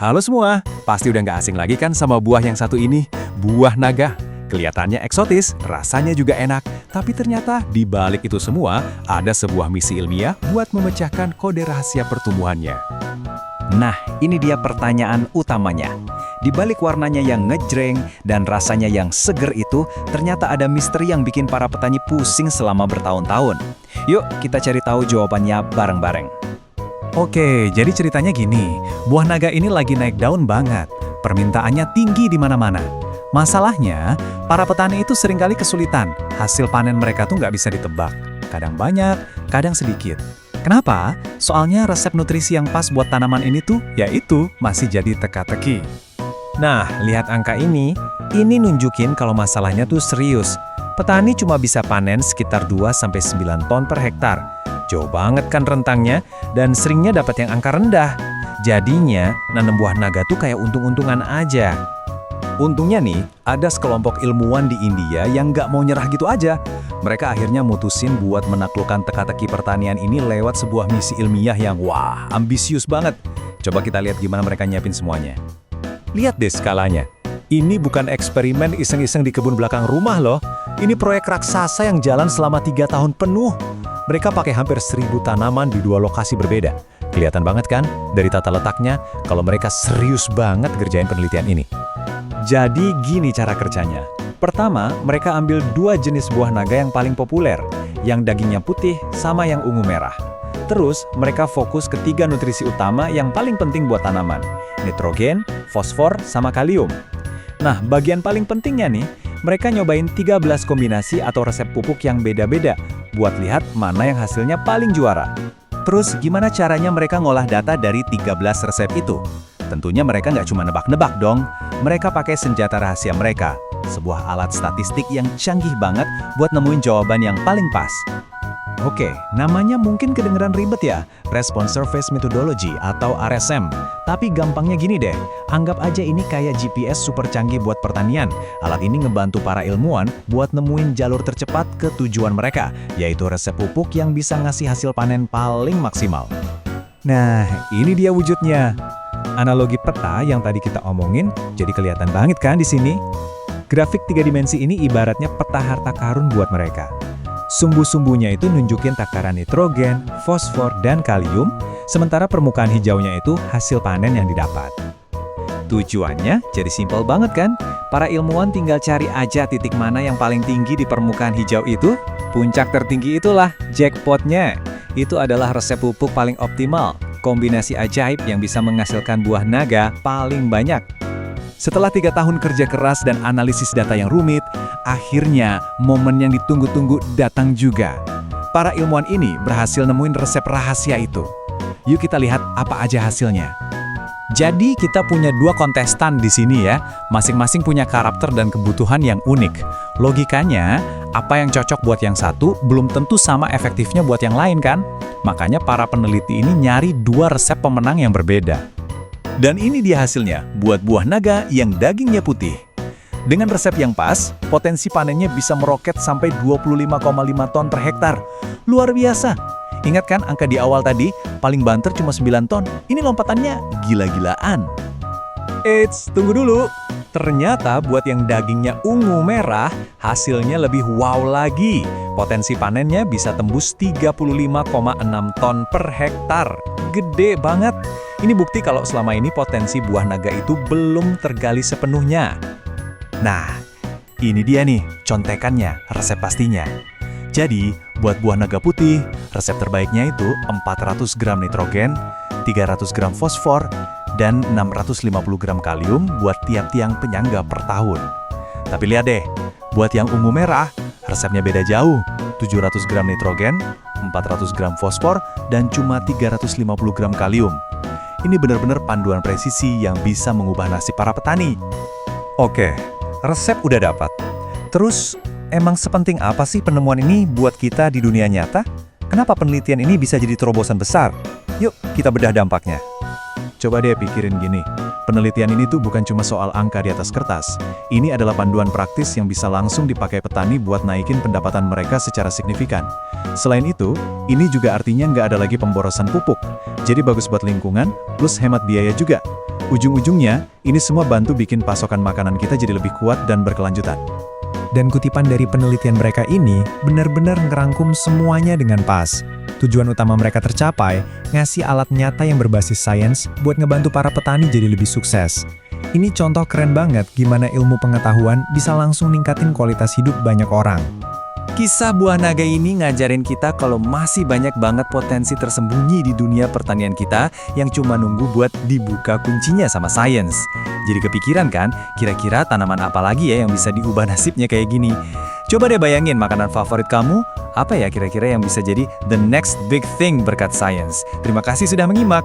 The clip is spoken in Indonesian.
Halo semua, pasti udah nggak asing lagi kan sama buah yang satu ini, buah naga. Kelihatannya eksotis, rasanya juga enak, tapi ternyata di balik itu semua ada sebuah misi ilmiah buat memecahkan kode rahasia pertumbuhannya. Nah, ini dia pertanyaan utamanya. Di balik warnanya yang ngejreng dan rasanya yang seger itu, ternyata ada misteri yang bikin para petani pusing selama bertahun-tahun. Yuk, kita cari tahu jawabannya bareng-bareng. Oke, jadi ceritanya gini, buah naga ini lagi naik daun banget, permintaannya tinggi di mana-mana. Masalahnya, para petani itu seringkali kesulitan, hasil panen mereka tuh nggak bisa ditebak. Kadang banyak, kadang sedikit. Kenapa? Soalnya resep nutrisi yang pas buat tanaman ini tuh, yaitu masih jadi teka-teki. Nah, lihat angka ini nunjukin kalau masalahnya tuh serius. Petani cuma bisa panen sekitar 2-9 ton per hektar. Jauh banget kan rentangnya, dan seringnya dapat yang angka rendah. Jadinya, nanam buah naga tuh kayak untung-untungan aja. Untungnya nih, ada sekelompok ilmuwan di India yang nggak mau nyerah gitu aja. Mereka akhirnya mutusin buat menaklukkan teka-teki pertanian ini lewat sebuah misi ilmiah yang wah, ambisius banget. Coba kita lihat gimana mereka nyiapin semuanya. Lihat deh skalanya. Ini bukan eksperimen iseng-iseng di kebun belakang rumah loh. Ini proyek raksasa yang jalan selama 3 tahun penuh. Mereka pakai hampir 1.000 tanaman di 2 lokasi berbeda. Kelihatan banget kan dari tata letaknya kalau mereka serius banget ngerjain penelitian ini. Jadi gini cara kerjanya. Pertama, mereka ambil 2 jenis buah naga yang paling populer, yang dagingnya putih sama yang ungu merah. Terus, mereka fokus ke 3 nutrisi utama yang paling penting buat tanaman, nitrogen, fosfor, sama kalium. Nah, bagian paling pentingnya nih, mereka nyobain 13 kombinasi atau resep pupuk yang beda-beda buat lihat mana yang hasilnya paling juara. Terus gimana caranya mereka ngolah data dari 13 resep itu? Tentunya mereka nggak cuma nebak-nebak dong. Mereka pakai senjata rahasia mereka, sebuah alat statistik yang canggih banget buat nemuin jawaban yang paling pas. Oke, namanya mungkin kedengeran ribet ya, Response Surface Methodology atau RSM. Tapi gampangnya gini deh, anggap aja ini kayak GPS super canggih buat pertanian. Alat ini ngebantu para ilmuwan buat nemuin jalur tercepat ke tujuan mereka, yaitu resep pupuk yang bisa ngasih hasil panen paling maksimal. Nah, ini dia wujudnya. Analogi peta yang tadi kita omongin jadi kelihatan banget kan di sini? Grafik 3 dimensi ini ibaratnya peta harta karun buat mereka. Sumbu-sumbunya itu nunjukin takaran nitrogen, fosfor, dan kalium, sementara permukaan hijaunya itu hasil panen yang didapat. Tujuannya jadi simpel banget kan? Para ilmuwan tinggal cari aja titik mana yang paling tinggi di permukaan hijau itu. Puncak tertinggi itulah jackpotnya. Itu adalah resep pupuk paling optimal, kombinasi ajaib yang bisa menghasilkan buah naga paling banyak. Setelah 3 tahun kerja keras dan analisis data yang rumit, akhirnya momen yang ditunggu-tunggu datang juga. Para ilmuwan ini berhasil nemuin resep rahasia itu. Yuk kita lihat apa aja hasilnya. Jadi kita punya 2 kontestan di sini ya, masing-masing punya karakter dan kebutuhan yang unik. Logikanya, apa yang cocok buat yang satu belum tentu sama efektifnya buat yang lain kan? Makanya para peneliti ini nyari 2 resep pemenang yang berbeda. Dan ini dia hasilnya, buat buah naga yang dagingnya putih. Dengan resep yang pas, potensi panennya bisa meroket sampai 25,5 ton per hektar. Luar biasa. Ingat kan angka di awal tadi, paling banter cuma 9 ton. Ini lompatannya gila-gilaan. Eits, tunggu dulu. Ternyata buat yang dagingnya ungu merah, hasilnya lebih wow lagi. Potensi panennya bisa tembus 35,6 ton per hektar. Gede banget. Ini bukti kalau selama ini potensi buah naga itu belum tergali sepenuhnya. Nah, ini dia nih contekannya, resep pastinya. Jadi, buat buah naga putih, resep terbaiknya itu 400 gram nitrogen, 300 gram fosfor, dan 650 gram kalium buat tiap tiang penyangga per tahun. Tapi lihat deh, buat yang ungu merah, resepnya beda jauh. 700 gram nitrogen, 400 gram fosfor, dan cuma 350 gram kalium. Ini benar-benar panduan presisi yang bisa mengubah nasib para petani. Oke, resep udah dapat. Terus, emang sepenting apa sih penemuan ini buat kita di dunia nyata? Kenapa penelitian ini bisa jadi terobosan besar? Yuk, kita bedah dampaknya. Coba deh pikirin gini, Penelitian ini tuh bukan cuma soal angka di atas kertas. Ini adalah panduan praktis yang bisa langsung dipakai petani buat naikin pendapatan mereka secara signifikan. Selain itu, ini juga artinya nggak ada lagi pemborosan pupuk. Jadi bagus buat lingkungan, plus hemat biaya juga. Ujung-ujungnya, ini semua bantu bikin pasokan makanan kita jadi lebih kuat dan berkelanjutan. Dan kutipan dari penelitian mereka ini benar-benar ngerangkum semuanya dengan pas. Tujuan utama mereka tercapai, ngasih alat nyata yang berbasis sains buat ngebantu para petani jadi lebih sukses. Ini contoh keren banget gimana ilmu pengetahuan bisa langsung ningkatin kualitas hidup banyak orang. Kisah buah naga ini ngajarin kita kalau masih banyak banget potensi tersembunyi di dunia pertanian kita yang cuma nunggu buat dibuka kuncinya sama sains. Jadi kepikiran kan, kira-kira tanaman apa lagi ya yang bisa diubah nasibnya kayak gini? Coba deh bayangin makanan favorit kamu, apa ya kira-kira yang bisa jadi the next big thing berkat sains? Terima kasih sudah menyimak.